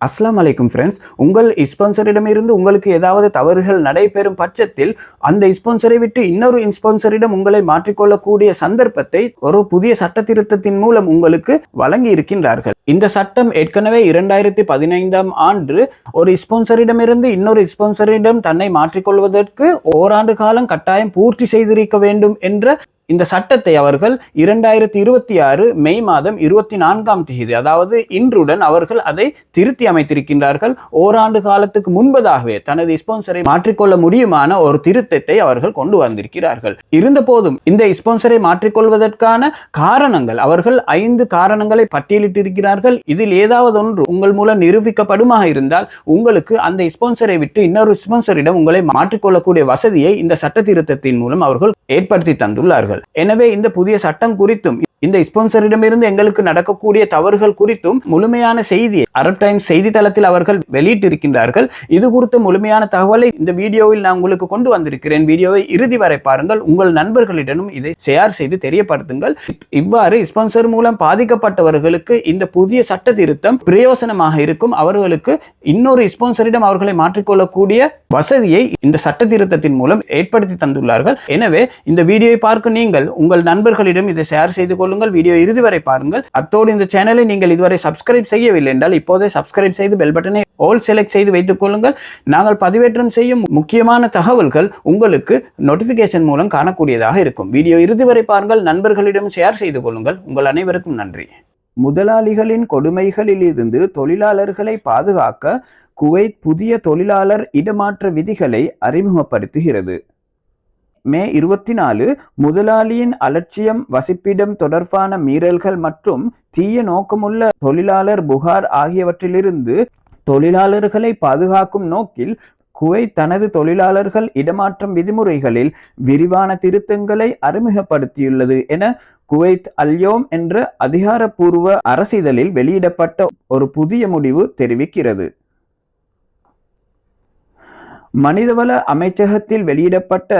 அஸ்ஸலாமு அலைக்கும் ஃப்ரெண்ட்ஸ். உங்கள் ஸ்பான்சரிடமிருந்து உங்களுக்கு ஏதாவது தவறுகள் நடைபெறும் பட்சத்தில் அந்த ஸ்பான்சரை விட்டு இன்னொரு ஸ்பான்சரிடம் உங்களை மாற்றிக்கொள்ளக்கூடிய சந்தர்ப்பத்தை ஒரு புதிய சட்ட திருத்தத்தின் மூலம் உங்களுக்கு வழங்கி இருக்கின்றார்கள். இந்த சட்டம் ஏற்கனவே 2015ஆம் ஆண்டு ஒரு ஸ்பான்சரிடமிருந்து இன்னொரு ஸ்பான்சரிடம் தன்னை மாற்றிக்கொள்வதற்கு ஓராண்டு காலம் கட்டாயம் பூர்த்தி செய்திருக்க வேண்டும் என்ற இந்த சட்டத்தை அவர்கள் 2026 மே மாதம் 24ஆம் தேதி, அதாவது இன்றுடன் அவர்கள் அதை திருத்தி அமைத்திருக்கின்றார்கள். ஓராண்டு காலத்துக்கு முன்பதாகவே தனது ஸ்பான்சரை மாற்றிக்கொள்ள முடியுமான ஒரு திருத்தத்தை அவர்கள் கொண்டு வந்திருக்கிறார்கள். இருந்த போதும் இந்த ஸ்பான்சரை மாற்றிக்கொள்வதற்கான காரணங்கள், அவர்கள் 5 காரணங்களை பட்டியலிட்டிருக்கிறார்கள். இதில் ஏதாவது ஒன்று உங்கள் மூலம் நிரூபிக்கப்படுமாக இருந்தால் உங்களுக்கு அந்த ஸ்பான்சரை விட்டு இன்னொரு ஸ்பான்சரிடம் உங்களை மாற்றிக்கொள்ளக்கூடிய வசதியை இந்த சட்ட திருத்தத்தின் மூலம் அவர்கள் ஏற்படுத்தி தந்துள்ளார்கள். எனவே இந்த புதிய சட்டம் குறித்தும் இந்த ஸ்பான்சரிடமிருந்து எங்களுக்கு நடக்கக்கூடிய தவறுகள் குறித்தும் முழுமையான செய்தியை அரப் டைம்ஸ் செய்தித்தளத்தில் அவர்கள் வெளியிட்டிருக்கின்றார்கள். இது குறித்த முழுமையான தகவலை இந்த வீடியோவில் நான் உங்களுக்கு கொண்டு வந்திருக்கிறேன். வீடியோவை இறுதி வரை பாருங்கள். உங்கள் நண்பர்களிடமும் இதை ஷேர் செய்து தெரியப்படுத்துங்கள். இவ்வாறு ஸ்பான்சர் மூலம் பாதிக்கப்பட்டவர்களுக்கு இந்த புதிய சட்ட திருத்தம் பிரயோசனமாக இருக்கும். அவர்களுக்கு இன்னொரு ஸ்பான்சரிடம் அவர்களை மாற்றிக்கொள்ளக்கூடிய வசதியை இந்த சட்ட திருத்தத்தின் மூலம் ஏற்படுத்தி தந்துள்ளார்கள். எனவே இந்த வீடியோவை பார்க்க நீங்கள் உங்கள் நண்பர்களிடம் இதை ஷேர் செய்து கொள்ளுங்கள். வீடியோ இறுதி வரை பாருங்கள். அத்தோடு இந்த சேனலை நீங்கள் இதுவரை சப்ஸ்கிரைப் செய்யவில்லை என்றால் இப்போதே சப்ஸ்கிரைப் செய்து பெல் பட்டனை ஆல் செலக்ட் செய்து வைத்துக் கொள்ளுங்கள். நாங்கள் பதிவேற்றம் செய்யும் முக்கியமான தகவல்கள் உங்களுக்கு நோட்டிபிகேஷன் மூலம் காணக்கூடியதாக இருக்கும். வீடியோ இறுதி வரை பாருங்கள். நண்பர்களிடம் ஷேர் செய்து கொள்ளுங்கள். உங்கள் அனைவருக்கும் நன்றி. முதலாளிகளின் கொடுமைகளில் இருந்து தொழிலாளர்களை பாதுகாக்க குவைத் புதிய தொழிலாளர் இடமாற்ற விதிகளை அறிமுகப்படுத்துகிறது. மே 24 முதலாளியின் அலட்சியம், வசிப்பிடம் தொடர்பான மீறல்கள் மற்றும் தீய நோக்கமுள்ள தொழிலாளர் புகார் ஆகியவற்றிலிருந்து தொழிலாளர்களை பாதுகாக்கும் நோக்கில் குவைத் தனது தொழிலாளர்கள் இடமாற்றம் விதிமுறைகளில் விரிவான திருத்தங்களை அறிமுகப்படுத்தியுள்ளது என குவைத் அல்யோம் என்ற அதிகாரப்பூர்வ அரசிதழில் வெளியிடப்பட்ட ஒரு புதிய முடிவு தெரிவிக்கிறது. மனிதவள அமைச்சகத்தில் வெளியிடப்பட்ட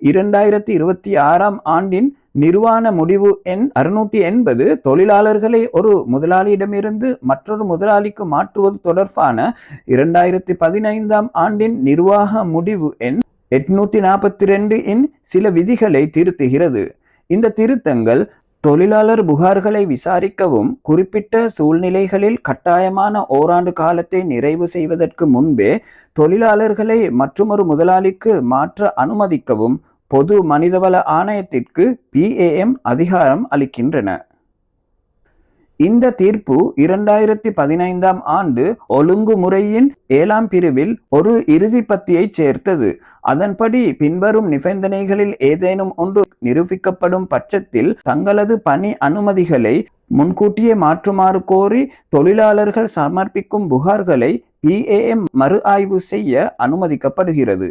2026ஆம் ஆண்டின் நிர்வாண முடிவு எண் 680 தொழிலாளர்களை ஒரு முதலாளியிடமிருந்து மற்றொரு முதலாளிக்கு மாற்றுவது தொடர்பான 2015ஆம் ஆண்டின் நிர்வாக முடிவு எண் 842 இன் சில விதிகளை திருத்துகிறது. இந்த திருத்தங்கள் தொழிலாளர் புகார்களை விசாரிக்கவும் குறிப்பிட்ட சூழ்நிலைகளில் கட்டாயமான ஓராண்டு காலத்தை நிறைவு செய்வதற்கு முன்பே தொழிலாளர்களை மற்றொரு முதலாளிக்கு மாற்ற அனுமதிக்கவும் பொது மனிதவள ஆணையத்திற்கு PAM அதிகாரம் அளிக்கின்றன. இந்த தீர்ப்பு 2015ஆம் ஆண்டு ஒழுங்குமுறையின் 7ஆம் பிரிவில் ஒரு இறுதி பத்தியை சேர்த்தது. அதன்படி பின்வரும் நிபந்தனைகளில் ஏதேனும் ஒன்று நிரூபிக்கப்படும் பட்சத்தில் தங்களது பணி அனுமதிகளை முன்கூட்டியே மாற்றுமாறு கோரி தொழிலாளர்கள் சமர்ப்பிக்கும் புகார்களை PAM மறு ஆய்வு செய்ய அனுமதிக்கப்படுகிறது.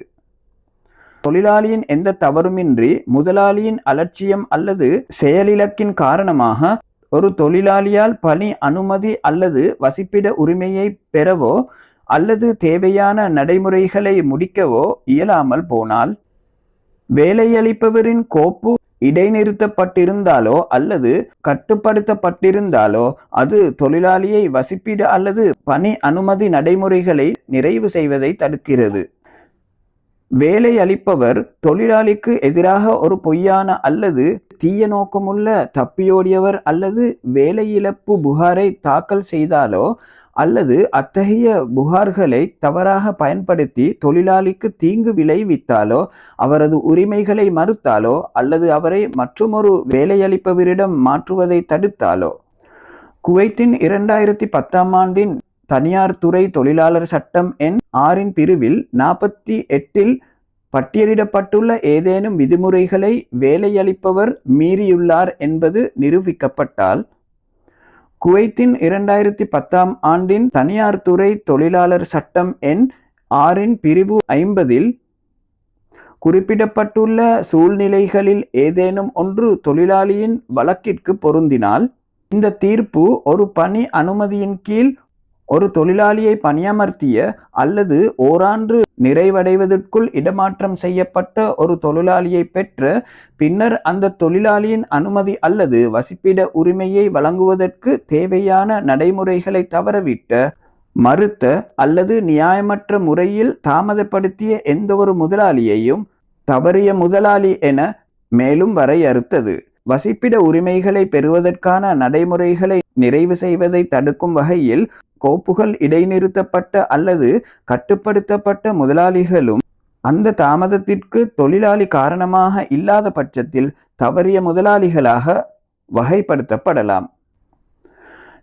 தொழிலாளியின் எந்த தவறுமின்றி முதலாளியின் அலட்சியம் அல்லது செயலிழக்கின் காரணமாக ஒரு தொழிலாளியால் பணி அனுமதி அல்லது வசிப்பிட உரிமையை பெறவோ அல்லது தேவையான நடைமுறைகளை முடிக்கவோ இயலாமல் போனால், வேலையளிப்பவரின் கோப்பு இடைநிறுத்தப்பட்டிருந்தாலோ அல்லது கட்டுப்படுத்தப்பட்டிருந்தாலோ அது தொழிலாளியை வசிப்பிட அல்லது பணி அனுமதி நடைமுறைகளை நிறைவு செய்வதை தடுக்கிறது. வேலை அளிப்பவர் தொழிலாளிக்கு எதிராக ஒரு பொய்யான அல்லது தீய நோக்கமுள்ள தப்பியோடியவர் அல்லது வேலையிழப்பு புகாரை தாக்கல் செய்தாலோ அல்லது அத்தகைய புகார்களை தவறாக பயன்படுத்தி தொழிலாளிக்கு தீங்கு விளைவித்தாலோ, அவரது உரிமைகளை மறுத்தாலோ அல்லது அவரை மற்றொரு வேலையளிப்பவரிடம் மாற்றுவதை தடுத்தாலோ. குவைத்தின் 2010ஆம் ஆண்டின் தனியார் துறை தொழிலாளர் சட்டம் எண் 6 பிரிவில் 48 பட்டியலிடப்பட்டுள்ள ஏதேனும் விதிமுறைகளை வேலையளிப்பவர் மீறியுள்ளார் என்பது நிரூபிக்கப்பட்டால், குவைத்தின் 2010ஆம் ஆண்டின் தனியார் துறை தொழிலாளர் சட்டம் எண் 6 பிரிவு 50 குறிப்பிடப்பட்டுள்ள சூழ்நிலைகளில் ஏதேனும் ஒன்று தொழிலாளியின் வழக்கிற்கு பொருந்தினால், இந்த தீர்ப்பு ஒரு பணி அனுமதியின் கீழ் ஒரு தொழிலாளியை பணியமர்த்திய அல்லது ஓராண்டு நிறைவடைவதற்குள் இடமாற்றம் செய்யப்பட்ட ஒரு தொழிலாளியை பெற்ற பின்னர் அந்த தொழிலாளியின் அனுமதி அல்லது வசிப்பிட உரிமையை வழங்குவதற்கு தேவையான நடைமுறைகளை தவறவிட்ட மறுத்த அல்லது நியாயமற்ற முறையில் தாமதப்படுத்திய எந்தவொரு முதலாளியையும் தவறிய முதலாளி என மேலும் வரையறுத்தது. வசிப்பிட உரிமைகளை பெறுவதற்கான நடைமுறைகளை நிறைவு செய்வதை தடுக்கும் வகையில் கோப்புகள் இடைநிறுத்தப்பட்ட அல்லது கட்டுப்படுத்தப்பட்ட முதலாளிகளும் அந்த தாமதத்திற்கு தொழிலாளி காரணமாக இல்லாத பட்சத்தில் தவறிய முதலாளிகளாக வகைப்படுத்தப்படலாம்.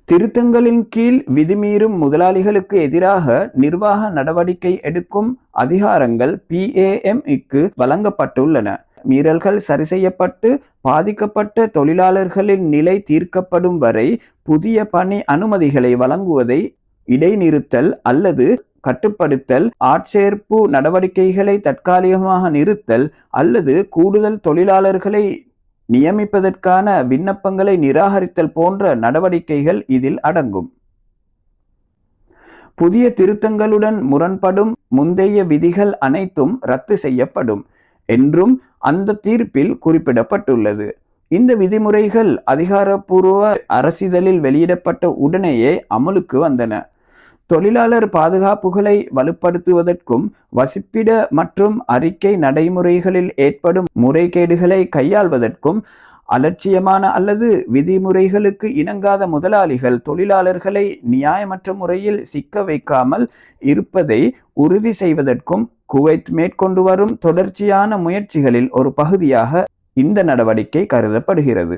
திருத்தங்களின் கீழ் விதிமீறும் முதலாளிகளுக்கு எதிராக நிர்வாக நடவடிக்கை எடுக்கும் அதிகாரங்கள் PAM-க்கு வழங்கப்பட்டுள்ளன. மீறல்கள் சரிசெய்யப்பட்டு பாதிக்கப்பட்ட தொழிலாளர்களின் நிலை தீர்க்கப்படும் வரை புதிய பணி அனுமதிகளை வழங்குவதை இடைநிறுத்தல் அல்லது கட்டுப்படுத்தல், ஆட்சேர்ப்பு நடவடிக்கைகளை தற்காலிகமாக நிறுத்தல் அல்லது கூடுதல் தொழிலாளர்களை நியமிப்பதற்கான விண்ணப்பங்களை நிராகரித்தல் போன்ற நடவடிக்கைகள் இதில் அடங்கும். புதிய திருத்தங்களுடன் முரண்படும் முந்தைய விதிகள் அனைத்தும் ரத்து செய்யப்படும் என்றும் அந்த தீர்ப்பில் குறிப்பிடப்பட்டுள்ளது. இந்த விதிமுறைகள் அதிகாரப்பூர்வ அரசிதழில் வெளியிடப்பட்ட உடனேயே அமலுக்கு வந்தன. தொழிலாளர் பாதுகாப்புகளை வலுப்படுத்துவதற்கும் வசிப்பிட மற்றும் அறிக்கை நடைமுறைகளில் ஏற்படும் முறைகேடுகளை கையாள்வதற்கும் அலட்சியமான அல்லது விதிமுறைகளுக்கு இணங்காத முதலாளிகள் தொழிலாளர்களை நியாயமற்ற முறையில் சிக்க வைக்காமல் இருப்பதை உறுதி செய்வதற்கும் குவைத் மேற்கொண்டு வரும் தொடர்ச்சியான முயற்சிகளில் ஒரு பகுதியாக இந்த நடவடிக்கை கருதப்படுகிறது.